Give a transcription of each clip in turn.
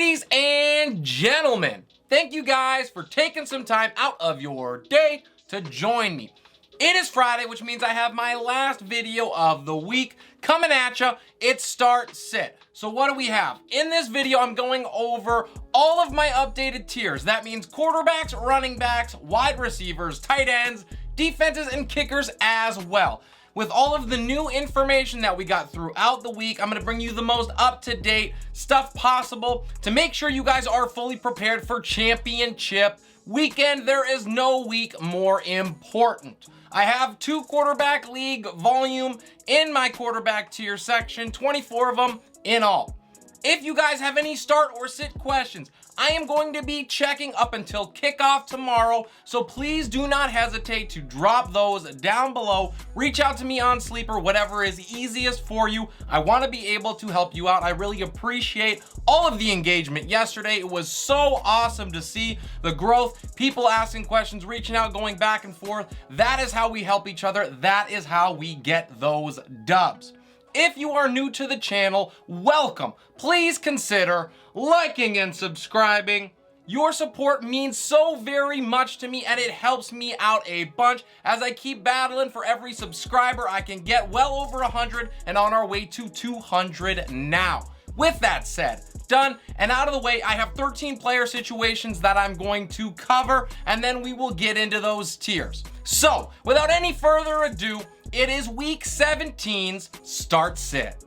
Ladies and gentlemen, thank you guys for taking some time out of your day to join me. It is Friday, which means I have my last video of the week coming at you. It's Start Sit. So what do we have? In this video, I'm going over all of my updated tiers. That means quarterbacks, running backs, wide receivers, tight ends, defenses, and kickers as well. With all of the new information that we got throughout the week, I'm gonna bring you the most up-to-date stuff possible to make sure you guys are fully prepared for championship weekend. There is no week more important. I have 2 quarterback league volume in my quarterback tier section, 24 of them in all. If you guys have any start or sit questions, I am going to be checking up until kickoff tomorrow, so please do not hesitate to drop those down below. Reach out to me on Sleeper, whatever is easiest for you. I want to be able to help you out. I really appreciate all of the engagement yesterday. It was so awesome to see the growth, people asking questions, reaching out, going back and forth. That is how we help each other. That is how we get those dubs. If you are new to the channel, welcome. Please consider liking and subscribing. Your support means so very much to me, and it helps me out a bunch as I keep battling for every subscriber I can get. Well over 100 and on our way to 200 now. With that said, done and out of the way, I have 13 player situations that I'm going to cover, and then we will get into those tiers. So, without any further ado, it is week 17's Start Sit.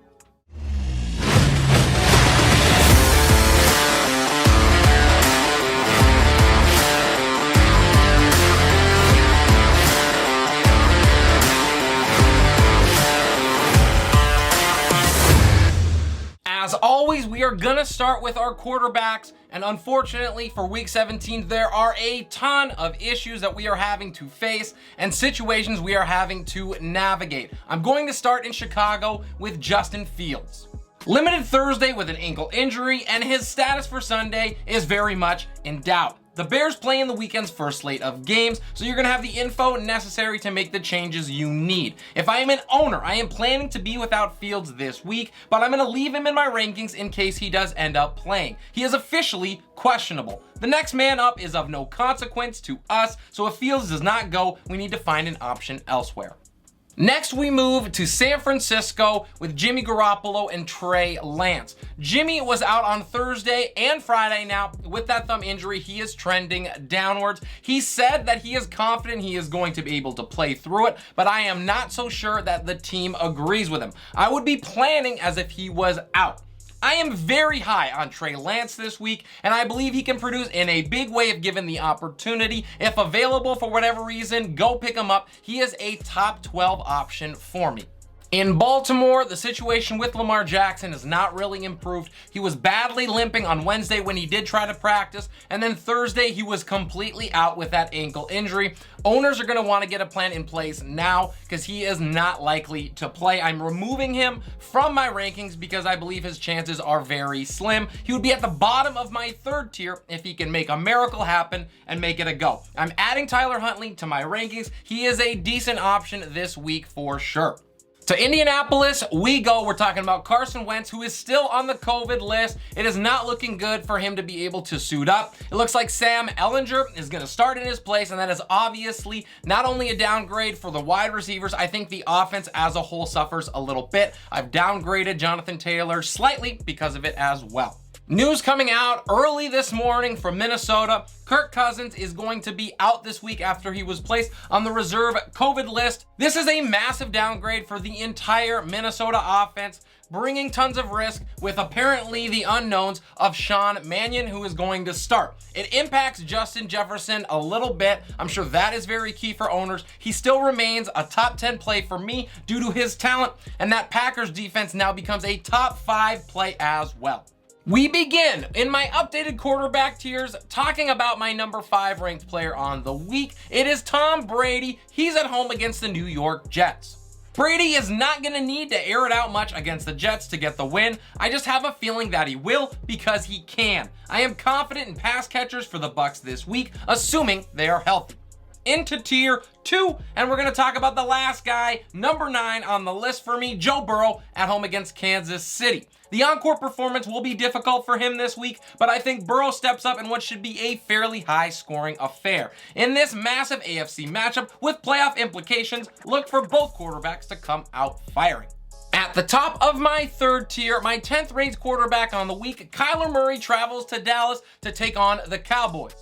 As always, we are gonna start with our quarterbacks, and unfortunately for week 17, there are a ton of issues that we are having to face and situations we are having to navigate. I'm going to start in Chicago with Justin Fields. Limited Thursday with an ankle injury, and his status for Sunday is very much in doubt. The Bears play in the weekend's first slate of games, so you're gonna have the info necessary to make the changes you need. If I am an owner, I am planning to be without Fields this week, but I'm gonna leave him in my rankings in case he does end up playing. He is officially questionable. The next man up is of no consequence to us, so if Fields does not go, we need to find an option elsewhere. Next, we move to San Francisco with Jimmy Garoppolo and Trey Lance. Jimmy was out on Thursday and Friday now. With that thumb injury, he is trending downwards. He said that he is confident he is going to be able to play through it, but I am not so sure that the team agrees with him. I would be planning as if he was out. I am very high on Trey Lance this week, and I believe he can produce in a big way if given the opportunity. If available for whatever reason, go pick him up. He is a top 12 option for me. In Baltimore, the situation with Lamar Jackson has not really improved. He was badly limping on Wednesday when he did try to practice, and then Thursday he was completely out with that ankle injury. Owners are going to want to get a plan in place now because he is not likely to play. I'm removing him from my rankings because I believe his chances are very slim. He would be at the bottom of my 3rd tier if he can make a miracle happen and make it a go. I'm adding Tyler Huntley to my rankings. He is a decent option this week for sure. To Indianapolis we go. We're talking about Carson Wentz, who is still on the COVID list. It is not looking good for him to be able to suit up. It looks like Sam Ehlinger is going to start in his place, and that is obviously not only a downgrade for the wide receivers, I think the offense as a whole suffers a little bit. I've downgraded Jonathan Taylor slightly because of it as well. News coming out early this morning from Minnesota. Kirk Cousins is going to be out this week after he was placed on the reserve COVID list. This is a massive downgrade for the entire Minnesota offense, bringing tons of risk with apparently the unknowns of Sean Mannion, who is going to start. It impacts Justin Jefferson a little bit. I'm sure that is very key for owners. He still remains a top 10 play for me due to his talent, and that Packers defense now becomes a top 5 play as well. We begin in my updated quarterback tiers talking about my number 5 ranked player on the week. It is Tom Brady. He's at home against the New York Jets. Brady is not going to need to air it out much against the Jets to get the win. I just have a feeling that he will because he can. I am confident in pass catchers for the Bucs this week, assuming they are healthy. into tier 2, and we're going to talk about the last guy, number 9 on the list for me, Joe Burrow, at home against Kansas City. The encore performance will be difficult for him this week, but I think Burrow steps up in what should be a fairly high-scoring affair. In this massive AFC matchup with playoff implications, look for both quarterbacks to come out firing. At the top of my third tier, my 10th ranked quarterback on the week, Kyler Murray travels to Dallas to take on the Cowboys.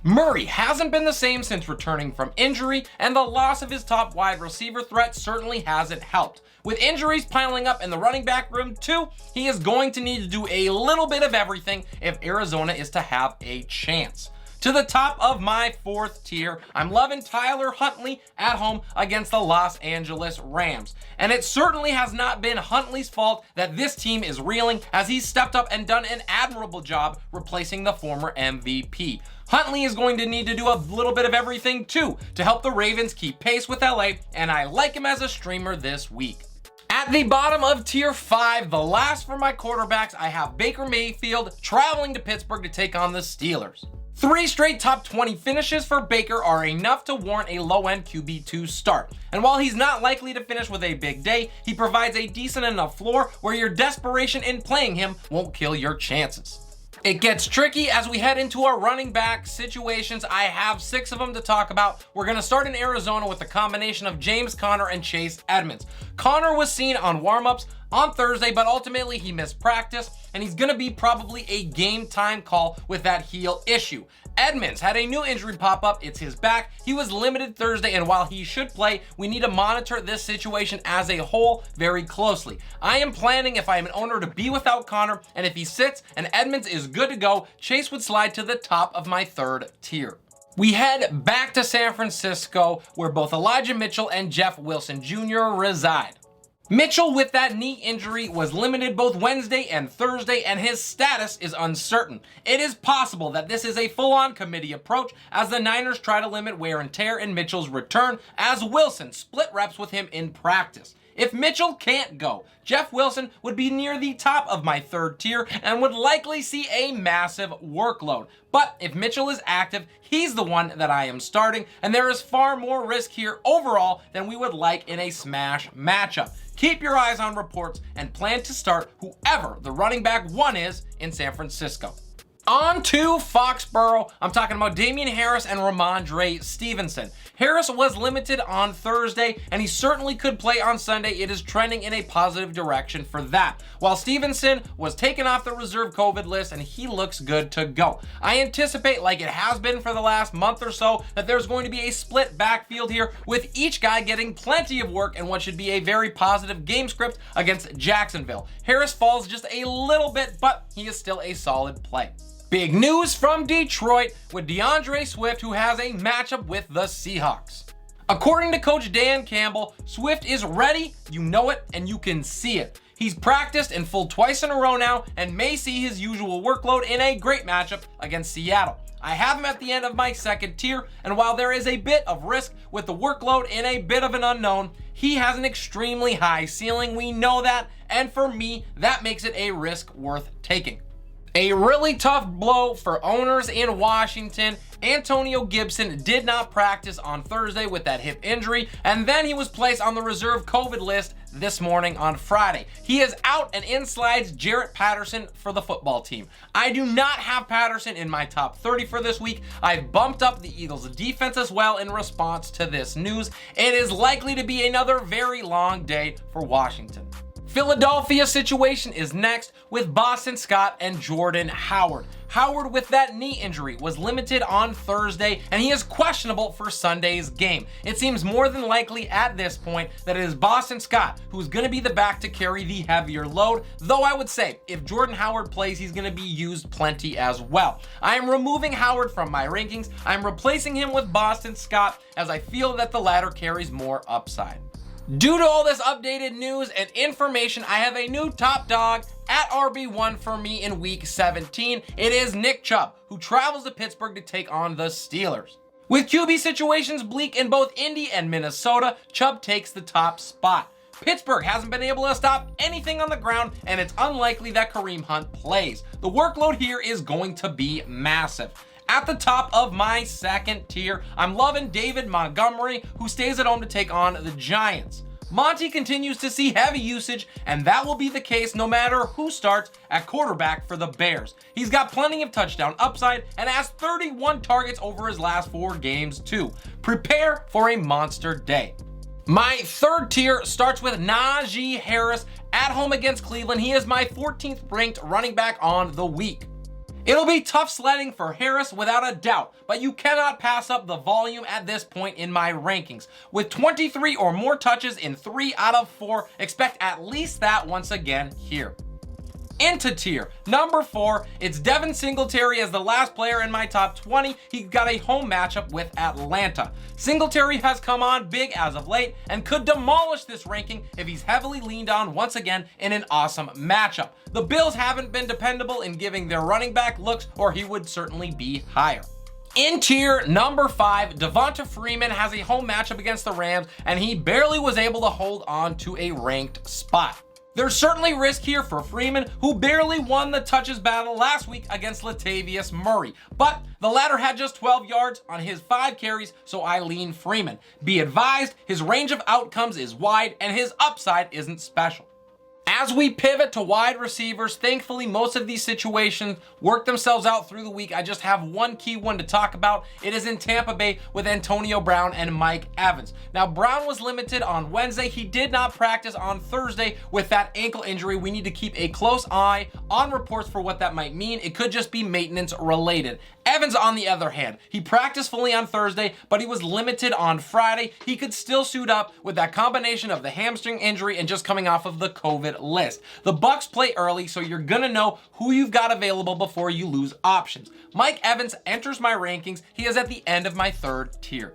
Murray hasn't been the same since returning from injury, and the loss of his top wide receiver threat certainly hasn't helped. With injuries piling up in the running back room too, he is going to need to do a little bit of everything if Arizona is to have a chance. To the top of my fourth tier, I'm loving Tyler Huntley at home against the Los Angeles Rams. And it certainly has not been Huntley's fault that this team is reeling, as he's stepped up and done an admirable job replacing the former MVP. Huntley is going to need to do a little bit of everything too to help the Ravens keep pace with LA, and I like him as a streamer this week. At the bottom of tier 5, the last for my quarterbacks, I have Baker Mayfield traveling to Pittsburgh to take on the Steelers. 3 straight top 20 finishes for Baker are enough to warrant a low-end QB2 start. And while he's not likely to finish with a big day, he provides a decent enough floor where your desperation in playing him won't kill your chances. It gets tricky as we head into our running back situations. I have 6 of them to talk about. We're going to start in Arizona with the combination of James Conner and Chase Edmonds. Conner was seen on warm-ups on Thursday, but ultimately he missed practice, and he's going to be probably a game time call with that heel issue. Edmonds had a new injury pop up. It's his back. He was limited Thursday, and while he should play, we need to monitor this situation as a whole very closely. I am planning, if I am an owner, to be without Conner, and if he sits and Edmonds is good to go, Chase would slide to the top of my third tier. We head back to San Francisco, where both Elijah Mitchell and Jeff Wilson Jr. reside. Mitchell, with that knee injury, was limited both Wednesday and Thursday, and his status is uncertain. It is possible that this is a full-on committee approach as the Niners try to limit wear and tear in Mitchell's return, as Wilson split reps with him in practice. If Mitchell can't go, Jeff Wilson would be near the top of my third tier and would likely see a massive workload. But if Mitchell is active, he's the one that I am starting, and there is far more risk here overall than we would like in a smash matchup. Keep your eyes on reports and plan to start whoever the running back 1 is in San Francisco. On to Foxborough. I'm talking about Damian Harris and Ramondre Stevenson. Harris was limited on Thursday, and he certainly could play on Sunday. It is trending in a positive direction for that. While Stevenson was taken off the reserve COVID list, and he looks good to go. I anticipate, like it has been for the last month or so, that there's going to be a split backfield here, with each guy getting plenty of work in what should be a very positive game script against Jacksonville. Harris falls just a little bit, but he is still a solid play. Big news from Detroit with DeAndre Swift, who has a matchup with the Seahawks. According to Coach Dan Campbell, Swift is ready, you know it, and you can see it. He's practiced in full twice in a row now and may see his usual workload in a great matchup against Seattle. I have him at the end of my second tier, and while there is a bit of risk with the workload and a bit of an unknown, he has an extremely high ceiling. We know that, and for me, that makes it a risk worth taking. A really tough blow for owners in Washington. Antonio Gibson did not practice on Thursday with that hip injury, and then he was placed on the reserve COVID list this morning on Friday. He is out, and in slides Jarrett Patterson for the football team. I do not have Patterson in my top 30 for this week. I've bumped up the Eagles' defense as well in response to this news. It is likely to be another very long day for Washington. Philadelphia situation is next with Boston Scott and Jordan Howard. Howard, with that knee injury, was limited on Thursday, and he is questionable for Sunday's game. It seems more than likely at this point that it is Boston Scott who's going to be the back to carry the heavier load, though I would say if Jordan Howard plays, he's going to be used plenty as well. I am removing Howard from my rankings. I'm replacing him with Boston Scott, as I feel that the latter carries more upside. Due to all this updated news and information, I have a new top dog at RB1 for me in week 17. It is Nick Chubb, who travels to Pittsburgh to take on the Steelers. With QB situations bleak in both Indy and Minnesota, Chubb takes the top spot. Pittsburgh hasn't been able to stop anything on the ground, and it's unlikely that Kareem Hunt plays. The workload here is going to be massive. At the top of my second tier, I'm loving David Montgomery, who stays at home to take on the Giants. Monty continues to see heavy usage, and that will be the case no matter who starts at quarterback for the Bears. He's got plenty of touchdown upside and has 31 targets over his last 4 games too. Prepare for a monster day. My third tier starts with Najee Harris at home against Cleveland. He is my 14th ranked running back on the week. It'll be tough sledding for Harris without a doubt, but you cannot pass up the volume at this point in my rankings. With 23 or more touches in 3 out of 4, expect at least that once again here. Into tier number 4, it's Devin Singletary as the last player in my top 20. He's got a home matchup with Atlanta. Singletary has come on big as of late and could demolish this ranking if he's heavily leaned on once again in an awesome matchup. The Bills haven't been dependable in giving their running back looks, or he would certainly be higher. In tier number 5, Devonta Freeman has a home matchup against the Rams, and he barely was able to hold on to a ranked spot. There's certainly risk here for Freeman, who barely won the touches battle last week against Latavius Murray, but the latter had just 12 yards on his 5 carries, so I lean Freeman. Be advised, his range of outcomes is wide and his upside isn't special. As we pivot to wide receivers, thankfully most of these situations work themselves out through the week. I just have one key one to talk about. It is in Tampa Bay with Antonio Brown and Mike Evans. Now, Brown was limited on Wednesday. He did not practice on Thursday with that ankle injury. We need to keep a close eye on reports for what that might mean. It could just be maintenance related. Evans, on the other hand, he practiced fully on Thursday, but he was limited on Friday. He could still suit up with that combination of the hamstring injury and just coming off of the COVID list. The Bucs play early, so you're gonna know who you've got available before you lose options. Mike Evans enters my rankings. He is at the end of my 3rd tier.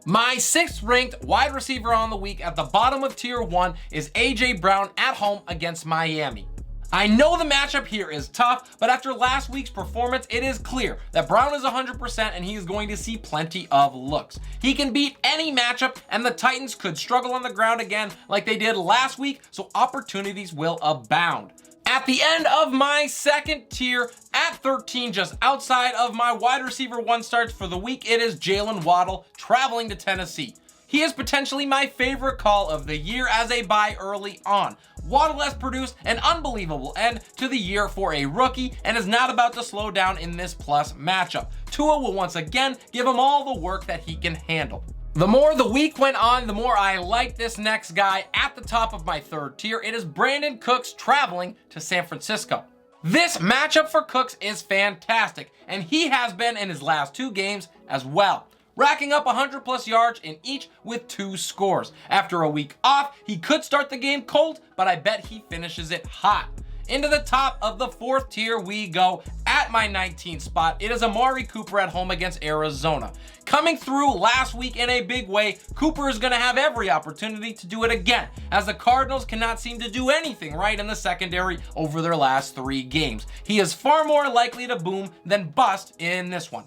My 6th ranked wide receiver on the week at the bottom of tier 1 is A.J. Brown at home against Miami. I know the matchup here is tough, but after last week's performance, it is clear that Brown is 100% and he is going to see plenty of looks. He can beat any matchup, and the Titans could struggle on the ground again like they did last week, so opportunities will abound. At the end of my 2nd tier, at 13, just outside of my wide receiver 1 starts for the week, it is Jalen Waddle traveling to Tennessee. He is potentially my favorite call of the year as a buy early on. Waddle has produced an unbelievable end to the year for a rookie and is not about to slow down in this plus matchup. Tua will once again give him all the work that he can handle. The more the week went on, the more I like this next guy. At the top of my 3rd tier, it is Brandon Cooks traveling to San Francisco. This matchup for Cooks is fantastic, and he has been in his last 2 games as well, racking up 100 plus yards in each with 2 scores. After a week off, he could start the game cold, but I bet he finishes it hot. Into the top of the 4th tier we go. At my 19th spot, it is Amari Cooper at home against Arizona. Coming through last week in a big way, Cooper is going to have every opportunity to do it again, as the Cardinals cannot seem to do anything right in the secondary over their last 3 games. He is far more likely to boom than bust in this one.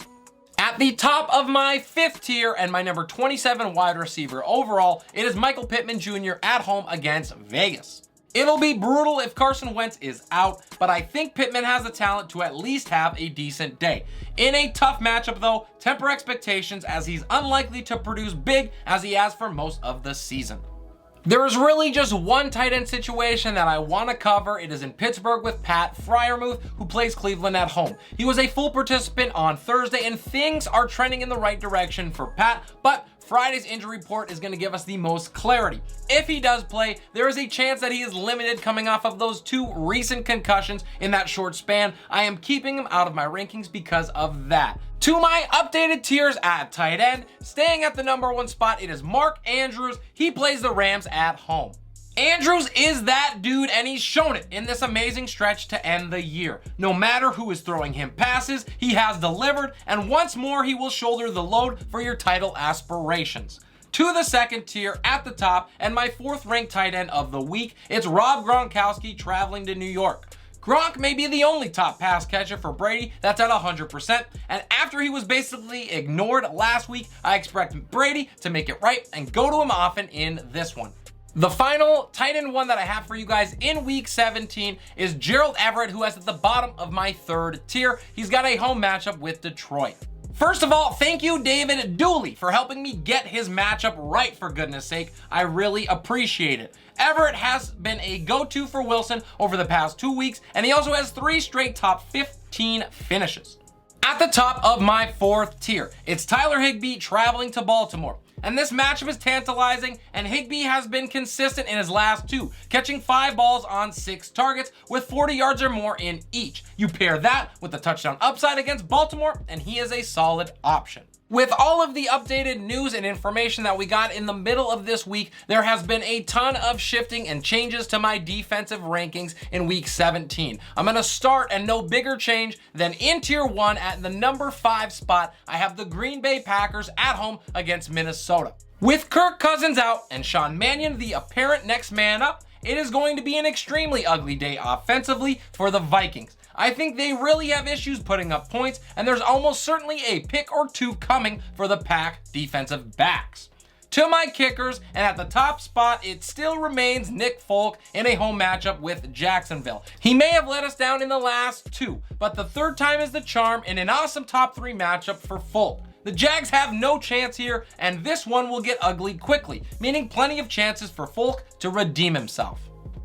At the top of my 5th tier and my number 27 wide receiver overall, it is Michael Pittman Jr. at home against Vegas. It'll be brutal if Carson Wentz is out, but I think Pittman has the talent to at least have a decent day. In a tough matchup though, temper expectations as he's unlikely to produce big as he has for most of the season. There is really just one tight end situation that I want to cover. It is in Pittsburgh with Pat Freiermuth, who plays Cleveland at home. He was a full participant on Thursday, and things are trending in the right direction for Pat, but Friday's injury report is going to give us the most clarity. If he does play, there is a chance that he is limited coming off of those 2 recent concussions in that short span. I am keeping him out of my rankings because of that. To my updated tiers at tight end, staying at the number 1 spot, it is Mark Andrews. He plays the Rams at home. Andrews is that dude, and he's shown it in this amazing stretch to end the year. No matter who is throwing him passes, he has delivered, and once more he will shoulder the load for your title aspirations. To the 2nd tier at the top, and my 4th ranked tight end of the week, it's Rob Gronkowski traveling to New York. Gronk may be the only top pass catcher for Brady that's at 100%, and after he was basically ignored last week, I expect Brady to make it right and go to him often in this one. The final tight end one that I have for you guys in week 17 is Gerald Everett, who is at the bottom of my 3rd tier. He's got a home matchup with Detroit. First of all, thank you, David Dooley, for helping me get his matchup right, for goodness sake. I really appreciate it. Everett has been a go-to for Wilson over the past 2 weeks, and he also has 3 straight top 15 finishes. At the top of my 4th tier, it's Tyler Higbee traveling to Baltimore. And this matchup is tantalizing, and Higbee has been consistent in his last 2, catching 5 balls on 6 targets with 40 yards or more in each. You pair that with the touchdown upside against Baltimore, and he is a solid option. With all of the updated news and information that we got in the middle of this week, there has been a ton of shifting and changes to my defensive rankings in week 17. I'm going to start, and no bigger change than in tier 1 at the number 5 spot, I have the Green Bay Packers at home against Minnesota. With Kirk Cousins out and Sean Mannion the apparent next man up, it is going to be an extremely ugly day offensively for the Vikings. I think they really have issues putting up points, and there's almost certainly a pick or 2 coming for the Pack defensive backs. To my kickers, and at the top spot, it still remains Nick Folk in a home matchup with Jacksonville. He may have let us down in the last 2, but the 3rd time is the charm in an awesome top 3 matchup for Folk. The Jags have no chance here, and this one will get ugly quickly, meaning plenty of chances for Folk to redeem himself.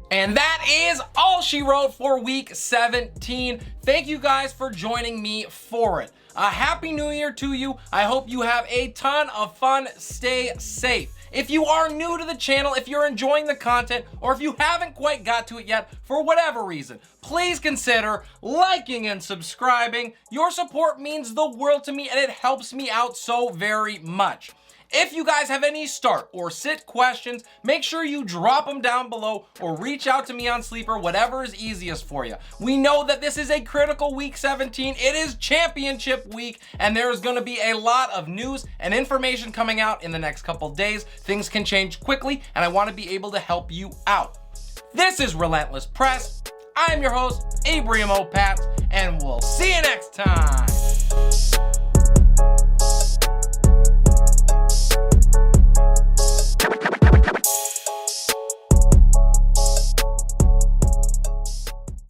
And that is all she wrote for week 17. Thank you guys for joining me for it. A happy new year to you. I hope you have a ton of fun. Stay safe. If you are new to the channel, if you're enjoying the content, or if you haven't quite got to it yet for whatever reason, please consider liking and subscribing. Your support means the world to me, and it helps me out so very much. If you guys have any start or sit questions, make sure you drop them down below or reach out to me on Sleeper, whatever is easiest for you. We know that this is a critical week 17. It is championship week, and there is going to be a lot of news and information coming out in the next couple days. Things can change quickly, and I want to be able to help you out. This is Relentless Press. I'm your host, Abraham O'Pats, and we'll see you next time.